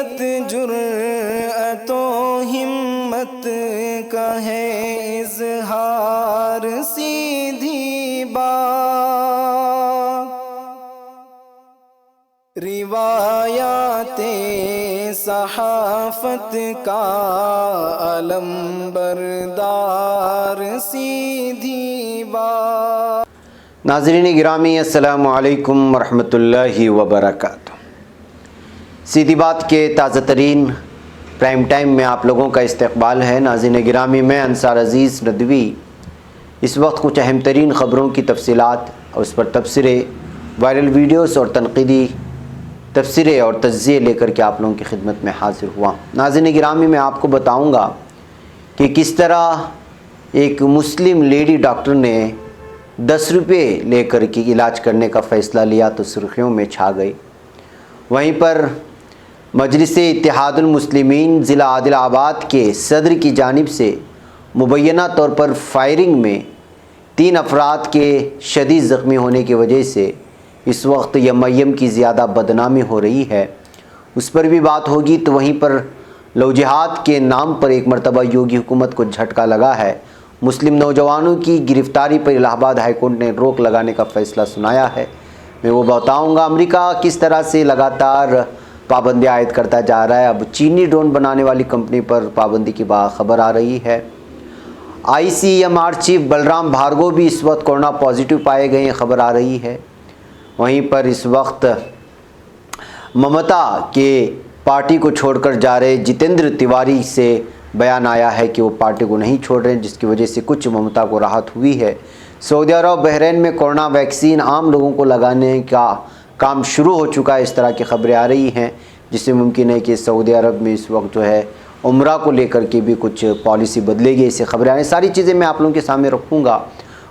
हकीकत जुर्अत व हिम्मत का है इज़हार, सीधी बात रिवायाते सहाफत का अलम बरदार, सीधी बात। नाज़रीन गिरामी अस्सलामु अलैकुम वरहमतुल्लाहि वबरकातुहू। सीधी बात के ताज़ा तरीन प्राइम टाइम में आप लोगों का इस्तकबाल है। नाज़रीन गिरामी, मैं अंसार अज़ीज़ नदवी इस वक्त कुछ अहम तरीन ख़बरों की तफसीलात और उस पर तबसरे, वायरल वीडियोस और तनक़ीदी तफसीरे और तज्ज़िये लेकर के आप लोगों की खिदमत में हाज़िर हुआ। नाज़रीन गिरामी, मैं आपको बताऊँगा कि किस तरह एक मुस्लिम लेडी डॉक्टर ने 10 रुपये लेकर के इलाज करने का फ़ैसला लिया तो सुर्खियों में छा गई। वहीं पर मजलिस-ए इत्तेहादुल मुस्लिमीन ज़िला आदिलाबाद के सदर की जानिब से मुबैना तौर पर फायरिंग में 3 अफराद के शदीद ज़ख्मी होने की वजह से इस वक्त यम की ज़्यादा बदनामी हो रही है, उस पर भी बात होगी। तो वहीं पर लव जिहाद के नाम पर एक मरतबा योगी हुकूमत को झटका लगा है। मुस्लिम नौजवानों की गिरफ़्तारी पर इलाहाबाद हाई कोर्ट ने रोक लगाने का फ़ैसला सुनाया है। मैं वो बताऊंगा। अमेरिका किस तरह से लगातार पाबंदी आयद करता जा रहा है। अब चीनी ड्रोन बनाने वाली कंपनी पर पाबंदी की खबर आ रही है। ICMR चीफ बलराम भार्गव भी इस वक्त कोरोना पॉजिटिव पाए गए हैं, खबर आ रही है। वहीं पर इस वक्त ममता के पार्टी को छोड़कर जा रहे जितेंद्र तिवारी से बयान आया है कि वो पार्टी को नहीं छोड़ रहे हैं, जिसकी वजह से कुछ ममता को राहत हुई है। सऊदी अरब बहरीन में कोरोना वैक्सीन आम लोगों को लगाने का काम शुरू हो चुका है, इस तरह की खबरें आ रही हैं, जिससे मुमकिन है कि सऊदी अरब में इस वक्त जो है उम्रा को लेकर के भी कुछ पॉलिसी बदलेगी। ऐसी खबरें आ रही हैं। सारी चीज़ें मैं आप लोगों के सामने रखूँगा।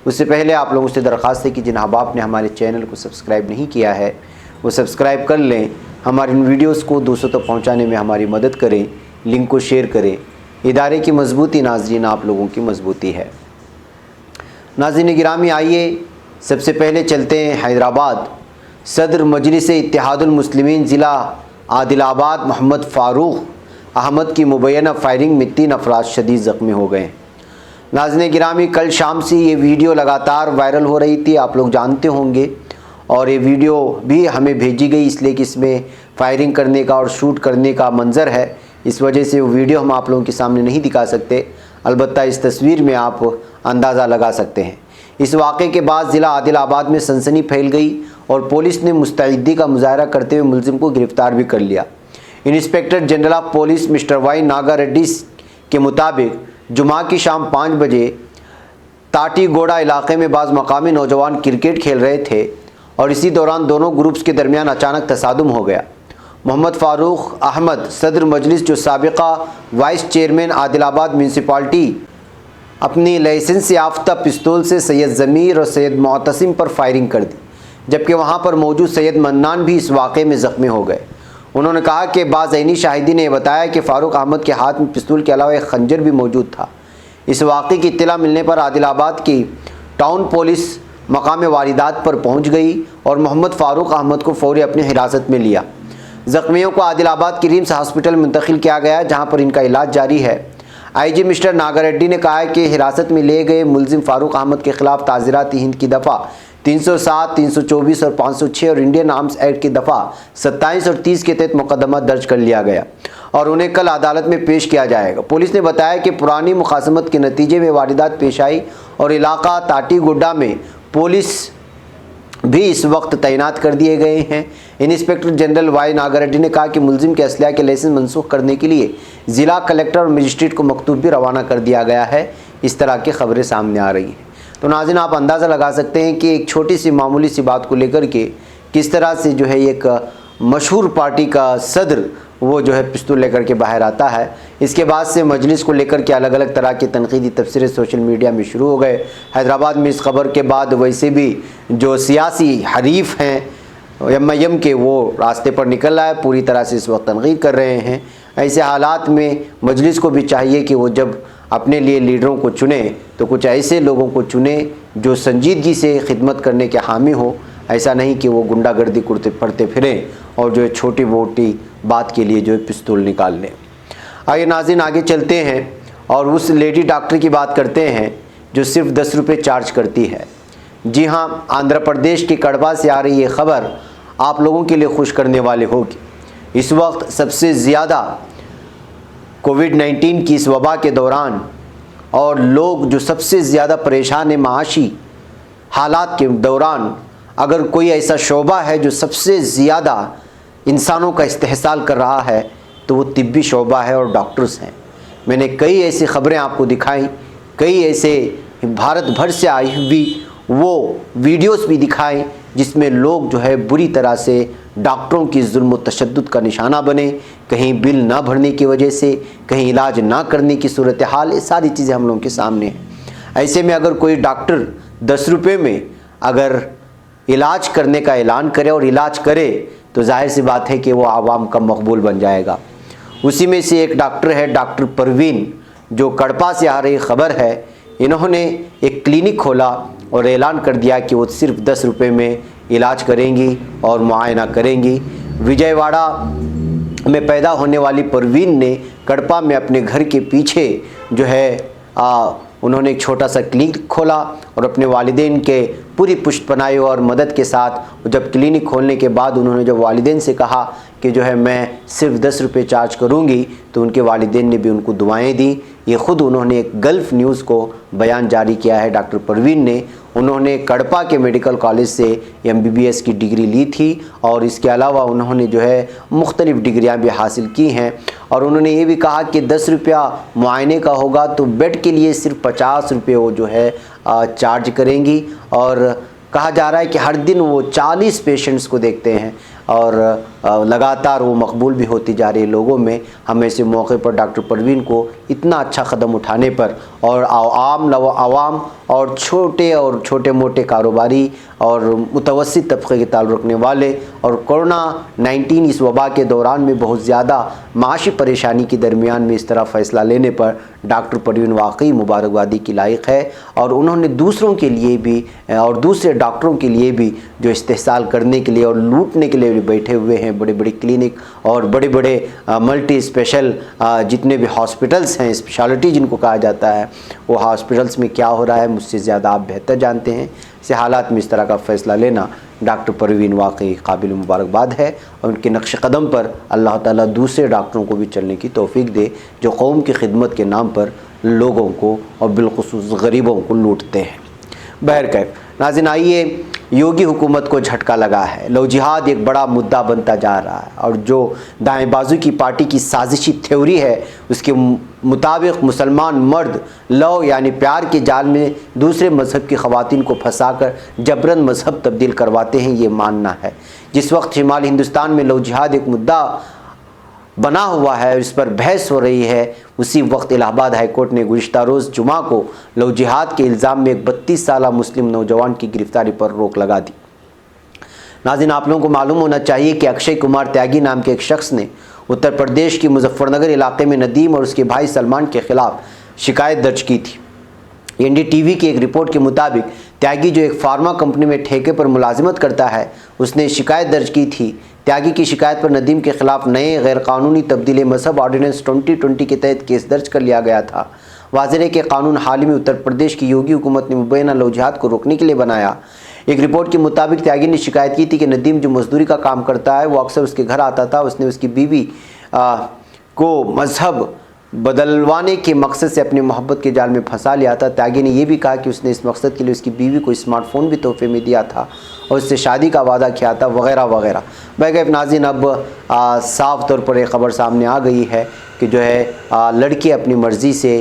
उससे पहले आप लोगों से दरख्वास्त है कि जिन अहबाब ने हमारे चैनल को सब्सक्राइब नहीं किया है वो सब्सक्राइब कर लें। हमारे इन वीडियोज़ को दूसरों तक पहुँचाने में हमारी मदद करें, लिंक को शेयर करें। इदारे की मजबूती नाज़रीन आप लोगों की मजबूती है। नाज़रीन गिरामी, आइए सबसे पहले चलते हैं हैदराबाद। सदर मजलिस इत्तेहादुल मुस्लिमीन ज़िला आदिलाबाद मोहम्मद फ़ारूक अहमद की मुबैना फायरिंग में 3 अफराद शदीद ज़ख्मी हो गए। नाज़रीन गिरामी, कल शाम से ये वीडियो लगातार वायरल हो रही थी, आप लोग जानते होंगे, और ये वीडियो भी हमें भेजी गई इसलिए कि इसमें फायरिंग करने का और शूट करने का मंज़र है। इस वजह से वो वीडियो हम आप लोगों के सामने नहीं दिखा सकते, अलबत्ता इस तस्वीर में आप अंदाज़ा लगा सकते हैं। इस वाक़े के बाद ज़िला आदिलाबाद में सनसनी फैल गई और पुलिस ने मुस्तैदी का मुजाहरा करते हुए मुलजिम को गिरफ़्तार भी कर लिया। Inspector general of police mister Y Naga Reddy के मुताबिक जुमा की शाम 5 बजे ताटीगोड़ा इलाके में बाज़ मकामी नौजवान क्रिकेट खेल रहे थे और इसी दौरान दोनों ग्रुप्स के दरमियान अचानक तसादुम हो गया। मोहम्मद फ़ारूक अहमद सदर मजलिस, जो साबिक़ा वाइस चेयरमैन आदिलाबाद म्यूनसिपालिटी, अपनी लाइसेंस याफ्ता पिस्तौल से सैयद ज़मीर और सैयद मोतसिम पर फायरिंग कर दी, जबकि वहां पर मौजूद सैयद मन्नान भी इस वाक़े में ज़ख्मी हो गए। उन्होंने कहा कि बाज़ैनी शाहिदी ने बताया कि फ़ारूक अहमद के हाथ में पिस्तौल के अलावा एक खंजर भी मौजूद था। इस वाक़े की इत्तला मिलने पर आदिलाबाद की टाउन पुलिस मकाम वारदात पर पहुँच गई और मोहम्मद फ़ारूक अहमद को फ़ौरी अपनी हिरासत में लिया। ज़ख्मियों को आदिलाबाद की रिम्स हॉस्पिटल में मुंतकिल किया गया, जहां पर इनका इलाज जारी है। IG मिस्टर नागा रेड्डी ने कहा है कि हिरासत में लिए गए मुलजिम फ़ारूक अहमद के ख़िलाफ़ ताज़ीरात हिंद की दफ़ा 307, 324 और 506 और इंडियन आर्म्स एक्ट की दफ़ा 27 और 30 के तहत मुकदमा दर्ज कर लिया गया और उन्हें कल अदालत में पेश किया जाएगा। पुलिस ने बताया कि पुरानी मुखासमत के नतीजे में वारदात पेश आई और इलाका ताटीगुड्डा में पुलिस भी इस वक्त तैनात कर दिए गए हैं। Inspector general Y Naga Reddy ने कहा कि मुलजिम के असलहा के लाइसेंस मनसूख करने के लिए ज़िला कलेक्टर और मजिस्ट्रेट को मकतूब भी रवाना कर दिया गया है। इस तरह की खबरें सामने आ रही हैं। तो नाज़रीन, आप अंदाज़ा लगा सकते हैं कि एक छोटी सी मामूली सी बात को लेकर के किस तरह से जो है एक मशहूर पार्टी का सदर वो जो है पिस्तौल लेकर के बाहर आता है। इसके बाद से मजलिस को लेकर के अलग अलग तरह के तनकीदी तबसरे सोशल मीडिया में शुरू हो गए। हैदराबाद में इस खबर के बाद वैसे भी जो सियासी हरीफ हैं यम के, वो रास्ते पर निकल रहा है, पूरी तरह से इस वक्त तनकीद कर रहे हैं। ऐसे हालात में मजलिस को भी चाहिए कि वो जब अपने लिए लीडरों को चुने तो कुछ ऐसे लोगों को चुने जो संजीदगी से खिदमत करने के हामी हो। ऐसा नहीं कि वो गुंडागर्दी करते फिरें और जो है छोटी मोटी बात के लिए जो है पिस्तौल निकाल लें। आइए नाज़रीन आगे चलते हैं और उस लेडी डॉक्टर की बात करते हैं जो सिर्फ 10 रुपये चार्ज करती है। जी हाँ, आंध्र प्रदेश के कड़वा से आ रही ये खबर आप लोगों के लिए खुश करने वाले होगी। इस वक्त सबसे ज़्यादा कोविड-19 की इस वबा के दौरान और लोग जो सबसे ज़्यादा परेशान है माशी हालात के दौरान, अगर कोई ऐसा शोबा है जो सबसे ज़्यादा इंसानों का इस्तेहसाल कर रहा है तो वो तिब्बी शोबा है और डॉक्टर्स हैं। मैंने कई ऐसी ख़बरें आपको दिखाई, कई ऐसे भारत भर से आई हुई वो वीडियोस भी दिखाए जिसमें लोग जो है बुरी तरह से डॉक्टरों की जुल्म व तशद्दुद का निशाना बने, कहीं बिल ना भरने की वजह से, कहीं इलाज ना करने की सूरत हाल, ये सारी चीज़ें हम लोगों के सामने हैं। ऐसे में अगर कोई डॉक्टर 10 रुपये में अगर इलाज करने का ऐलान करे और इलाज करे तो जाहिर सी बात है कि वो आवाम का मकबूल बन जाएगा। उसी में से एक डॉक्टर है डॉक्टर परवीन, जो कड़पा से आ रही खबर है। इन्होंने एक क्लिनिक खोला और ऐलान कर दिया कि वो सिर्फ 10 रुपये में इलाज करेंगी और मुआयना करेंगी। विजयवाड़ा में पैदा होने वाली परवीन ने कड़पा में अपने घर के पीछे जो है उन्होंने एक छोटा सा क्लिनिक खोला और अपने वालिदैन के पूरी पुष्टपनाही और मदद के साथ जब क्लिनिक खोलने के बाद उन्होंने जब वालिदैन से कहा कि जो है मैं सिर्फ 10 रुपये चार्ज करूंगी, तो उनके वालिदैन ने भी उनको दुआएं दी। ये ख़ुद उन्होंने एक गल्फ़ न्यूज़ को बयान जारी किया है। डॉक्टर परवीन ने उन्होंने कड़पा के मेडिकल कॉलेज से MBBS की डिग्री ली थी और इसके अलावा उन्होंने जो है मुख्तलिफ़ डिग्रियां भी हासिल की हैं। और उन्होंने ये भी कहा कि 10 रुपया मुआयने का होगा तो बेड के लिए सिर्फ 50 रुपये वो जो है चार्ज करेंगी। और कहा जा रहा है कि हर दिन वो 40 पेशेंट्स को देखते हैं और लगातार वो मकबूल भी होती जा रही है लोगों में। हम ऐसे मौके पर डॉक्टर परवीन को इतना अच्छा कदम उठाने पर और आवाम और छोटे मोटे कारोबारी और मुतवस्सित तबके के ताल्लुक़ रखने वाले और कोरोना-19 इस वबा के दौरान में बहुत ज़्यादा माशी परेशानी के दरमियान में इस तरह फ़ैसला लेने पर डॉक्टर परवीन वाकई मुबारकबादी की लायक है। और उन्होंने दूसरों के लिए भी और दूसरे डॉक्टरों के लिए भी जो इस्तेहसाल करने के लिए और लूटने के लिए भी बैठे हुए हैं बड़े बड़े क्लिनिक और बड़े बड़े मल्टी स्पेशल जितने भी हॉस्पिटल्स हैं, स्पेशलिटी जिनको कहा जाता है, वो हॉस्पिटल्स में क्या हो रहा है मुझसे ज़्यादा आप बेहतर जानते हैं। ऐसे हालात में इस तरह का फ़ैसला लेना डॉक्टर परवीन वाकई काबिल मुबारकबाद है और उनके नक्श कदम पर अल्लाह ताला दूसरे डॉक्टरों को भी चलने की तौफीक दे जो कौम की खिदमत के नाम पर लोगों को और बिलखुसूस गरीबों को लूटते हैं। बहरकैफ नाज़रीन, आइए, योगी हुकूमत को झटका लगा है। लव जिहाद एक बड़ा मुद्दा बनता जा रहा है और जो दाएं बाजू की पार्टी की साजिशी थ्योरी है उसके मुताबिक मुसलमान मर्द लव यानी प्यार के जाल में दूसरे मज़हब की ख़वातीन को फंसाकर जबरन मज़हब तब्दील करवाते हैं, ये मानना है। जिस वक्त शिमाली हिंदुस्तान में लव जिहाद एक मुद्दा बना हुआ है, इस पर बहस हो रही है, उसी वक्त इलाहाबाद हाई कोर्ट ने गुज़िश्ता रोज़ जुमा को लव जिहाद के इल्ज़ाम में एक 32 साला मुस्लिम नौजवान की गिरफ्तारी पर रोक लगा दी। नाज़रीन, आप लोगों को मालूम होना चाहिए कि अक्षय कुमार त्यागी नाम के एक शख्स ने उत्तर प्रदेश के मुजफ्फरनगर इलाके में नदीम और उसके भाई सलमान के ख़िलाफ़ शिकायत दर्ज की थी। NDTV की एक रिपोर्ट के मुताबिक त्यागी जो एक फार्मा कंपनी में ठेके पर मुलाजिमत करता है, उसने शिकायत दर्ज की थी। त्यागी की शिकायत पर नदीम के खिलाफ नए गैरकानूनी तब्दील मजहब ऑर्डिनेंस 2020 के तहत केस दर्ज कर लिया गया था। वाज़ेह है कि कानून हाल ही में उत्तर प्रदेश की योगी हुकूमत ने मुबैना लव जिहाद को रोकने के लिए बनाया। एक रिपोर्ट के मुताबिक त्यागी ने शिकायत की थी कि नदीम जो मजदूरी का काम करता है वो अक्सर उसके घर आता था। उसने उसकी बीवी को मजहब बदलवाने के मकसद से अपनी मोहब्बत के जाल में फंसा लिया था। त्यागी ने यह भी कहा कि उसने इस मकसद के लिए उसकी बीवी को स्मार्टफ़ोन भी तोहफे में दिया था और उससे शादी का वादा किया था वगैरह वगैरह। बहरकैफ नाज़रीन, अब साफ़ तौर पर एक ख़बर सामने आ गई है कि जो है लड़की अपनी मर्ज़ी से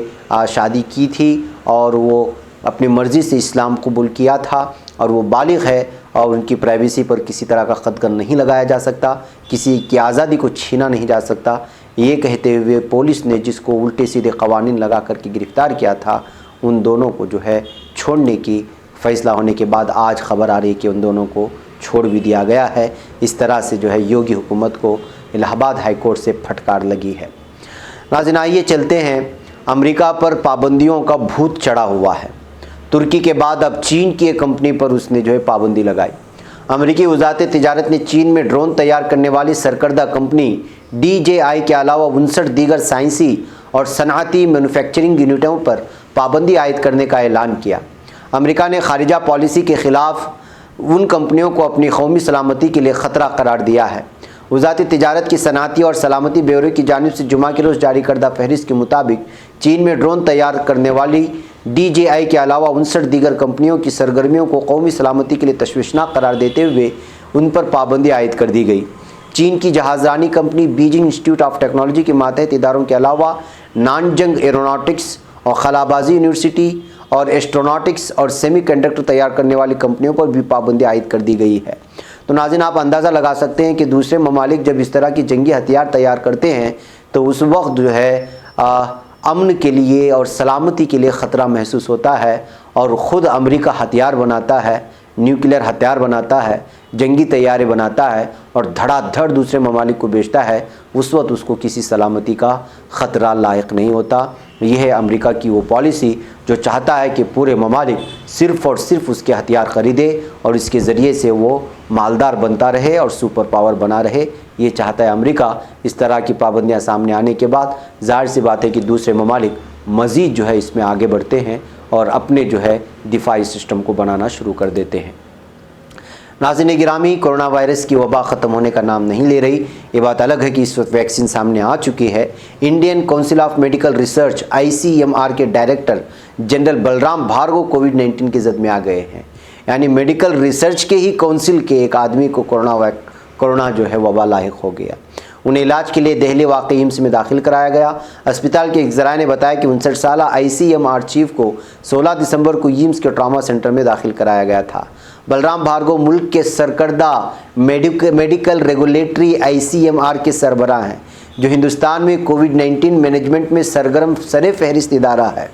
शादी की थी और वो अपनी मर्ज़ी से इस्लाम कबूल किया था और वो बालिग़ है और उनकी प्राइवेसी पर किसी तरह का ख़तगन नहीं लगाया जा सकता, किसी की आज़ादी को छीना नहीं जा सकता। ये कहते हुए पुलिस ने जिसको उल्टे सीधे कवानीन लगा कर के गिरफ़्तार किया था, उन दोनों को जो है छोड़ने की फ़ैसला होने के बाद आज ख़बर आ रही है कि उन दोनों को छोड़ भी दिया गया है। इस तरह से जो है योगी हुकूमत को इलाहाबाद हाई कोर्ट से फटकार लगी है। नाज़रीन, आइए चलते हैं, अमेरिका पर पाबंदियों का भूत चढ़ा हुआ है। तुर्की के बाद अब चीन की एक कंपनी पर उसने जो है पाबंदी लगाई। अमेरिकी वज़ारत तिजारत ने चीन में ड्रोन तैयार करने वाली सरकर्दा कंपनी DJI के अलावा 59 दीगर साइंसी और सनअती मैन्युफैक्चरिंग यूनिटों पर पाबंदी आयद करने का ऐलान किया। अमेरिका ने खारिजा पॉलिसी के ख़िलाफ़ उन कंपनियों को अपनी कौमी सलामती के लिए ख़तरा करार दिया है। वज़ारत तिजारत की सनअती और सलामती ब्यूरो की जानिब से जुमा के रोज़ जारी करदा फहरिस्त के मुताबिक चीन में ड्रोन तैयार करने वाली DJI के अलावा 59 दीगर कंपनियों की सरगर्मियों को कौमी सलामती के लिए तशवीशनाक करार देते हुए उन पर पाबंदी आयद कर दी गई। चीन की जहाज़रानी company Beijing institute of technology के मातहत इदारों के अलावा नानजंग एरोनॉटिक्स और खलाबाजी यूनिवर्सिटी और एस्ट्रोनॉटिक्स और सेमीकंडक्टर तैयार करने वाली कंपनियों पर भी पाबंदी आयद कर दी गई है। तो नाज़रीन, आप अंदाज़ा लगा सकते हैं कि दूसरे ममालिक जब इस तरह की जंगी हथियार तैयार करते हैं तो उस वक्त जो है अमन के लिए और सलामती के लिए ख़तरा महसूस होता है और ख़ुद अमेरिका हथियार बनाता है, न्यूक्लियर हथियार बनाता है, जंगी तैयारे बनाता है और धड़ाधड़ दूसरे ममालिक को बेचता है, उस वक्त उसको किसी सलामती का ख़तरा लायक नहीं होता। यह है अमेरिका की वो पॉलिसी जो चाहता है कि पूरे ममालिक सिर्फ़ और सिर्फ उसके हथियार ख़रीदे और इसके ज़रिए से वो मालदार बनता रहे और सुपर पावर बना रहे। ये चाहता है अमेरिका। इस तरह की पाबंदियाँ सामने आने के बाद ज़ाहिर सी बात है कि दूसरे ममालिक मज़ीद जो है इसमें आगे बढ़ते हैं और अपने जो है दिफाई सिस्टम को बनाना शुरू कर देते हैं। नाज़रीन गिरामी, कोरोना वायरस की वबा ख़त्म होने का नाम नहीं ले रही। ये बात अलग है कि इस वक्त वैक्सीन सामने आ चुकी है। Indian council of medical research ICMR के डायरेक्टर जनरल बलराम भार्गव कोविड-19 की जद में आ गए हैं। यानी मेडिकल रिसर्च के ही काउंसिल के एक आदमी को कोरोना जो है वबा लाहिक हो गया। उन्हें इलाज के लिए दिल्ली वाक़ई एम्स में दाखिल कराया गया। अस्पताल के एक ज़राए ने बताया कि 59 साल ICMR चीफ को 16 दिसंबर को एम्स के ट्रामा सेंटर में दाखिल कराया गया था। बलराम भार्गव मुल्क के सरकर्दा मेडिकल रेगुलेटरी ICMR के सरबराह हैं, जो हिंदुस्तान में कोविड-19 मैनेजमेंट में सरगर्म सरे फहरिस्त इदारा है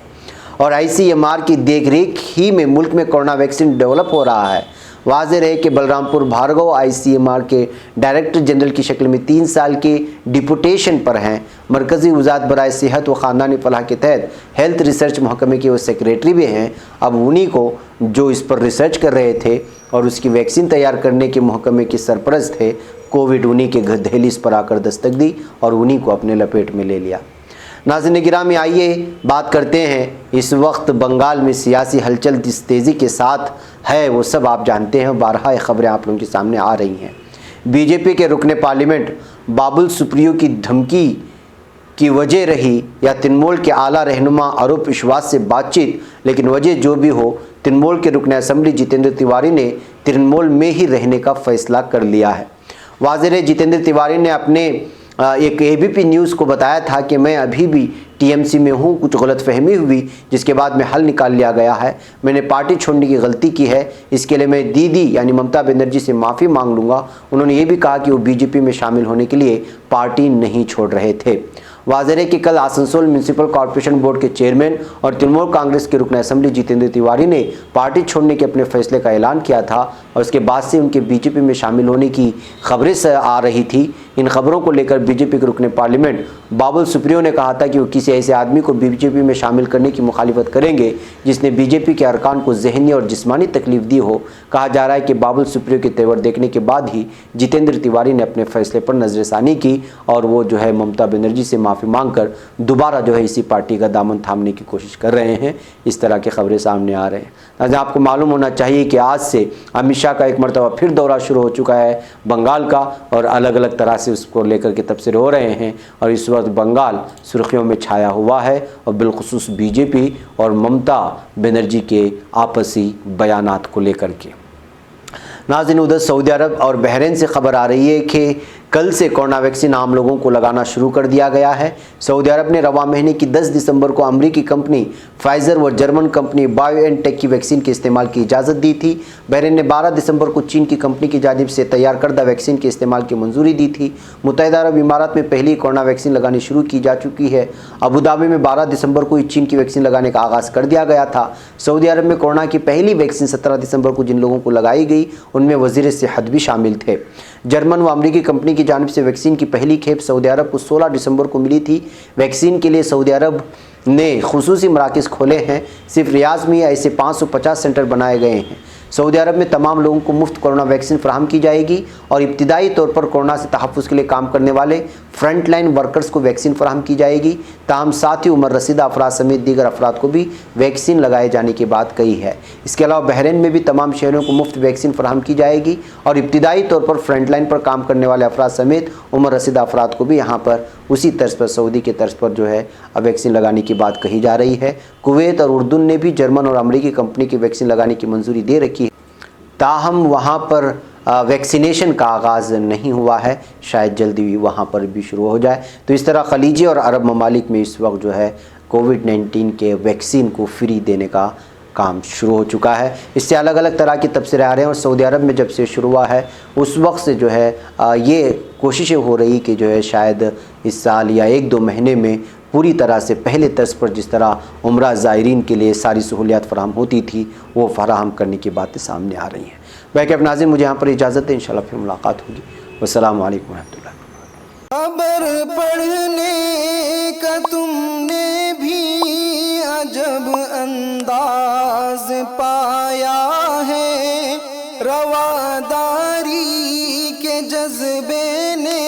और ICMR की देखरेख ही में मुल्क में कोरोना वैक्सीन डेवलप हो रहा है। वाज़ेह रहे कि बलरामपुर भार्गव ICMR के डायरेक्टर जनरल की शक्ल में 3 साल के डिपुटेशन पर हैं। मरकज़ी वज़ारत बराए सेहत व ख़ानदानी फलाह के तहत हेल्थ रिसर्च महकमे के वो सेक्रेटरी भी हैं। अब उन्हीं को जो इस पर रिसर्च कर रहे थे और उसकी वैक्सीन तैयार करने के महकमे के सरपरस्त थे, कोविड उन्हीं के दहलीज पर आकर दस्तक दी और उन्हीं को अपने लपेट में ले लिया। नाज़रीन गिरामी, आइए बात करते हैं इस वक्त बंगाल में सियासी हलचल जिस तेज़ी के साथ है वो सब आप जानते हैं। बारहा ख़बरें आप लोगों के सामने आ रही हैं। बीजेपी के रुकने पार्लियामेंट बाबुल सुप्रियो की धमकी की वजह रही या तृणमूल के आला रहनुमा आरोप विश्वास से बातचीत, लेकिन वजह जो भी हो, तृणमूल के रुकने असम्बली जितेंद्र तिवारी ने तृणमूल में ही रहने का फैसला कर लिया है। वाज़ेह जितेंद्र तिवारी ने अपने एक ABP न्यूज़ को बताया था कि मैं अभी भी TMC में हूँ, कुछ गलतफहमी हुई जिसके बाद में हल निकाल लिया गया है। मैंने पार्टी छोड़ने की गलती की है, इसके लिए मैं दीदी यानी ममता बनर्जी से माफ़ी मांग लूँगा। उन्होंने ये भी कहा कि वो BJP में शामिल होने के लिए पार्टी नहीं छोड़ रहे थे। वाज़ेह है कि कल आसनसोल म्यूनसिपल कॉर्पोरेशन बोर्ड के चेयरमैन और तृणमूल कांग्रेस के रुकन असम्बली जितेंद्र तिवारी ने पार्टी छोड़ने के अपने फैसले का ऐलान किया था और उसके बाद से उनके BJP में शामिल होने की खबरें आ रही थी। इन खबरों को लेकर BJP के रुकने पार्लियामेंट बाबुल सुप्रियो ने कहा था कि वो किसी ऐसे आदमी को BJP में शामिल करने की मुखालिफत करेंगे जिसने BJP के अरकान को जहनी और जिस्मानी तकलीफ दी हो। कहा जा रहा है कि बाबुल सुप्रियो के तेवर देखने के बाद ही जितेंद्र तिवारी ने अपने फैसले पर नजरसानी की और वो जो है ममता बनर्जी से माफ़ी मांगकर दोबारा जो है इसी पार्टी का दामन थामने की कोशिश कर रहे हैं। इस तरह की खबरें सामने आ रहे हैं। आपको मालूम होना चाहिए कि आज से अमित शाह का एक मरतबा फिर दौरा शुरू हो चुका है बंगाल का और अलग अलग तरह से उसको लेकर के तबसरे हो रहे हैं और इस वक्त बंगाल सुर्खियों में छाया हुआ है और बिलखुसूस BJP और ममता बनर्जी के आपसी बयानात को लेकर के। नाज़रीन, उधर सऊदी अरब और बहरीन से खबर आ रही है कि कल से कोरोना वैक्सीन आम लोगों को लगाना शुरू कर दिया गया है। सऊदी अरब ने रवा महीने की 10 दिसंबर को अमरीकी कंपनी फाइज़र व जर्मन कंपनी बायोएनटेक की वैक्सीन के इस्तेमाल की इजाज़त दी थी। बहरीन ने 12 दिसंबर को चीन की कंपनी की जानिब से तैयार करदा वैक्सीन के इस्तेमाल की मंजूरी दी थी। मुत्तहिदा अरब इमारात में पहली कोरोना वैक्सीन लगानी शुरू की जा चुकी है। अबू धाबी में 12 दिसंबर को चीन की वैक्सीन लगाने का आगाज़ कर दिया गया था। सऊदी अरब में कोरोना की पहली वैक्सीन 17 दिसंबर को जिन लोगों को लगाई गई उनमें वज़ीर सेहत भी शामिल थे। जर्मन व अमरीकी कंपनी की जानिब से वैक्सीन की पहली खेप सऊदी अरब को 16 दिसंबर को मिली थी। वैक्सीन के लिए सऊदी अरब ने खुसूसी मराकज़ खोले हैं। सिर्फ रियाज में ऐसे 550 सेंटर बनाए गए हैं। सऊदी अरब में तमाम लोगों को मुफ्त कोरोना वैक्सीन फराहम की जाएगी और इब्तिदाई तौर पर कोरोना से तहफ़्फ़ुज़ के लिए काम करने वाले फ्रंट लाइन वर्कर्स को वैक्सीन फराहम की जाएगी। ताहम साथ ही उम्र रसीदा अफराद समेत दीगर अफराद को भी वैक्सीन लगाए जाने की बात कही है। इसके अलावा बहरीन में भी तमाम शहरों को मुफ्त वैक्सीन फराहम की जाएगी और इब्तिदाई तौर पर फ्रंट लाइन पर काम करने वाले अफराद समेत उम्र रसीदा अफराद को भी यहाँ पर उसी तर्ज पर, सऊदी के तर्ज पर जो है वैक्सीन लगाने की बात कही जा रही है। कुवैत और उर्दून ने भी जर्मन और अमरीकी कंपनी की वैक्सीन लगाने की मंजूरी दे रखी है। ताहम वहाँ पर वैक्सीनेशन का आगाज़ नहीं हुआ है, शायद जल्दी वहाँ पर भी शुरू हो जाए। तो इस तरह खलीजी और अरब ममालिक में इस वक्त जो है कोविड-19 के वैक्सीन को फ्री देने का काम शुरू हो चुका है। इससे अलग अलग तरह की तबसरे आ रहे हैं और सऊदी अरब में जब से शुरू हुआ है उस वक्त से जो है ये कोशिशें हो रही कि जो है शायद इस साल या 1-2 महीने में पूरी तरह से पहले तर्ज पर जिस तरह उम्रा ज़ायरीन के लिए सारी सहूलियात फराहम होती थी वो फराहम करने की बातें सामने आ रही हैं। बाकी अब नाज़रीन मुझे यहाँ पर इजाज़त है, इंशाल्लाह फिर मुलाकात होगी। वस्सलामु अलैकुम रहमतुल्लाह। खबर पढ़ने का तुमने भी अजब अंदाज पाया है, रवादारी के जज्बे ने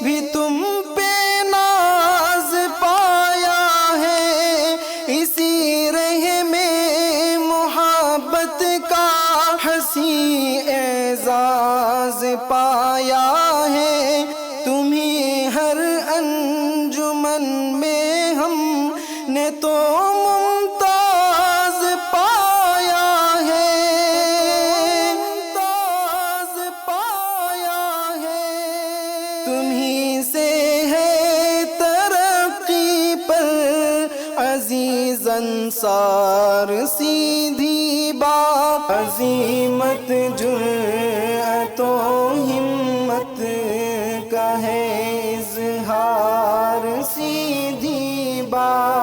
भी तुम पे नाज पाया है, इसी रह में मोहब्बत का हंसी एजाज पाया है, तुम्हें हर अंजुमन में हमने तो मुमताज पाया है, मुमताज पाया है, तुम्हीं से है तरक्की पर अजीज अंसार सीधी बात, अजीमत जुर्अतो हिम्मत का है इज़हार सीधी बात।